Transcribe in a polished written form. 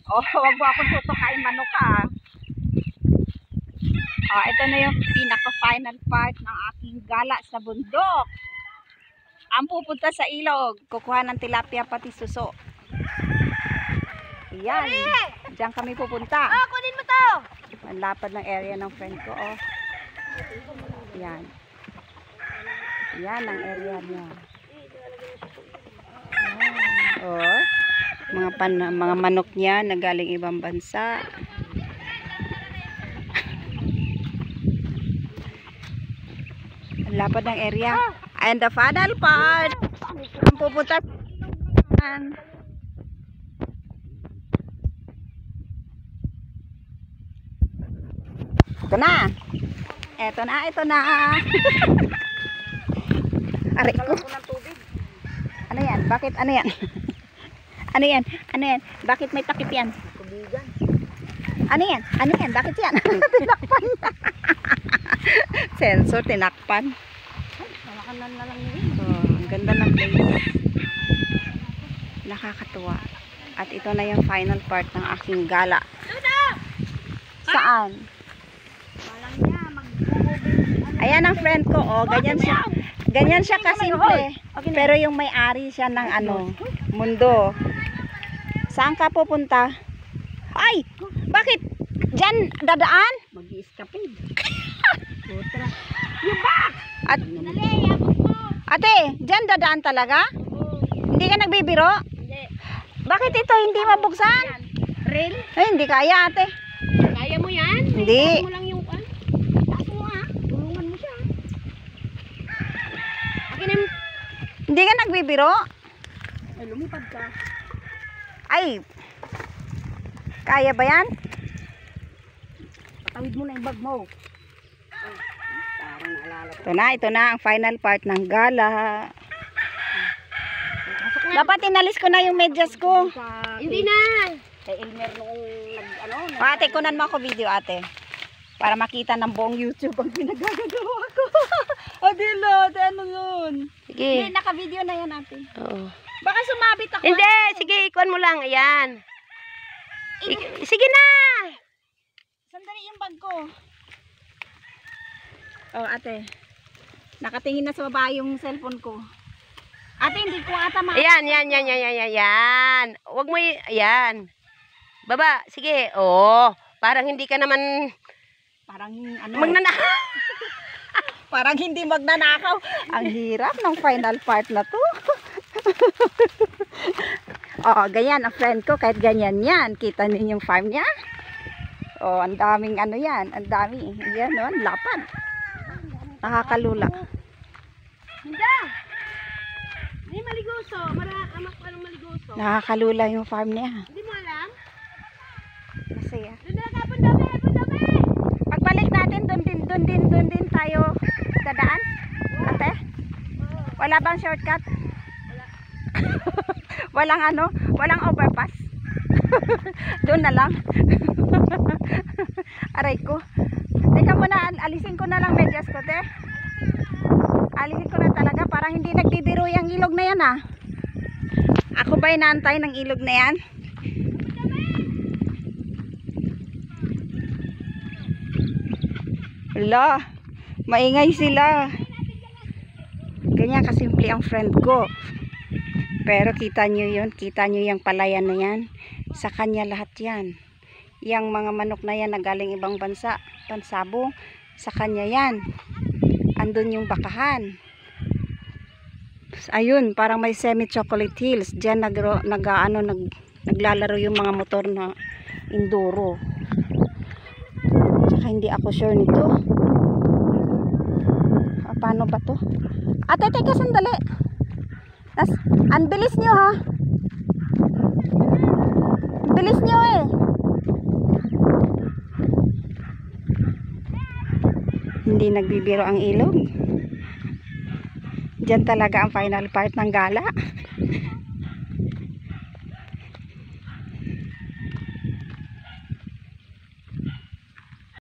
Oh, wag mo akong tutukain manok ah. Oh, ito na yung pinaka-final part ng aking gala sa bundok. Ang pupunta sa ilog, kukuha ng tilapia pati suso. Yan. Diyan kami pupunta. Oh, kunin mo to. Ang lapad ng area ng friend ko, oh. Yan. Yan ang area niya. Yan. Oh. Mga manok niya na galing ibang bansa. Ang lapad ng area. And the final part. Ang pupunta. Ito na. Ito na, ito na. Aray ko. Ano yan? Bakit? Ano yan? Ano yan? Ano yan? Bakit may takip yan? Ano yan? Ano yan? Bakit yan? Tinakpan. Sensor, tinakpan. Oh, ang ganda ng place. Nakakatuwa. At ito na yung final part ng aking gala. Saan? Ayan ang friend ko, oh, ganyan siya. Ganyan siya kasimple. Pero yung may-ari siya ng ano, mundo. Saan ka pupunta? Ay, bakit? Diyan dadaan? Mag-i-escapade. Yung back! Ate, diyan dadaan talaga? Hindi ka nagbibiro? Hindi. Bakit ito hindi mabuksan? Rail? Ay, hindi kaya ate. Kaya mo yan? Hindi. Kaya mo lang yung pan? Taas mo ha? Tulungan mo siya. Akin yung... Hindi ka nagbibiro? Ay, lumipad ka. Ay, kaya ba yan? Patawid mo na yung bag mo. Ay, parang naalala ko. Ito na ang final part ng gala. Dapat inalis ko na yung medyas ko. Hindi na. Kay Elmer nung ano. Ate, kunan mo ako video ate. Para makita ng buong YouTube ang pinagagagawa ko. Adila, ate, ano yun? Sige. Hindi, naka-video na yan ate. Oo. Baka sumabit ako. Hindi, sige, ikuan mo lang. Ayan. Sige na. Sandali yung bag ko. Oh, ate. Nakatingin na sa baba yung cellphone ko. Ate, hindi ko ata Ayan, yan. Huwag mo ayan. Baba, sige. Oo. Parang hindi ka naman Parang ano? magnanakaw. Parang hindi magnanakaw. Ang hirap ng final part na to. Oh, ganyan ang friend ko. Kahit ganyan yan. Kita niyo yung farm niya? Oh, ang daming ano yan. Ang dami. Yan, no? Lapad. Nakakalula. Hindi. Hindi maligoso. Amak pa ng maligoso. Nakakalula yung farm niya. Hindi mo alam? Masaya. Doon na ka, pundabi. Pagbalik natin, doon din tayo dadaan. Ate? Wala bang shortcut? Walang ano? Walang overpass? Doon na lang. Aray ko. Teka muna, alisin ko na lang medyas ko, te. Alisin ko na talaga. Parang hindi nagbibiro yung ilog na yan, ah. Ako ba inaantay ng ilog na yan? Wala. Maingay sila. Ganyan kasimple ang friend ko. Pero kita nyo yun. Kita nyo yung palayan na yan. Sa kanya lahat yan. Yang mga manok na yan na galing ibang bansa. Pansabong. Sa kanya yan. Andun yung bakahan. Ayun. Parang may semi-chocolate hills. Diyan naglalaro yung mga motor na enduro. Tsaka hindi ako sure nito. Paano ba to? Ate, teka sandali. Ang bilis nyo ha. Bilis nyo eh. Hindi nagbibiro ang ilog. Diyan talaga ang final part ng gala.